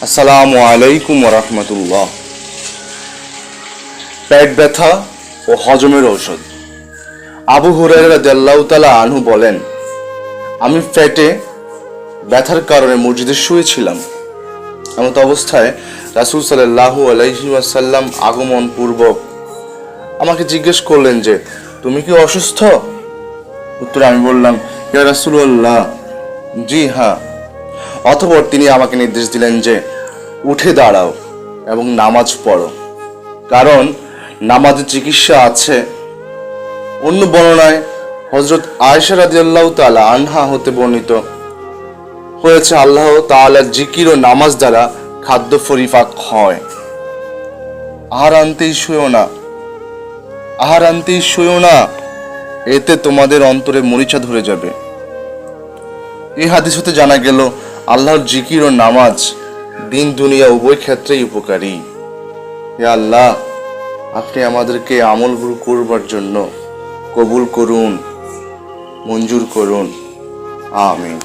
আসসালামু আলাইকুম ওয়া রাহমাতুল্লাহ। পেট ব্যথা ও হজমের ঔষধ। আবু হুরায়রা রাদিয়াল্লাহু তাআলা আনহু বলেন, আমি পেটে ব্যথার কারণে মসজিদে শুয়েছিলাম। এমত অবস্থায় রাসূল সাল্লাল্লাহু আলাইহি ওয়াসাল্লাম আগমন পূর্বক আমাকে জিজ্ঞেস করলেন যে, তুমি কি অসুস্থ? উত্তরে আমি বললাম, ইয়া রাসূলুল্লাহ, জি হ্যাঁ। অতঃপর তিনি আমাকে নির্দেশ দিলেন যে, উঠে দাঁড়াও এবং নামাজ পড়ো, কারণ নামাজে চিকিৎসা আছে। অন্য বর্ণনায় হযরত আয়েশা রাদিয়াল্লাহু তাআলা আনহা হতে বর্ণিত হয়েছে, আল্লাহ তাআলার জিকির ও নামাজ দ্বারা খাদ্য পরিপাক হয়। আহার আনতেই শুয়ো না, এতে তোমাদের অন্তরে মরিচা ধরে যাবে। এই হাদিস হতে জানা গেল, আল্লাহর জিকির ও নামাজ দিন দুনিয়া উভয় ক্ষেত্রেই উপকারী। হে আল্লাহ, আপনি আমাদেরকে আমল করবার জন্য কবুল করুন, মঞ্জুর করুন। আমিন।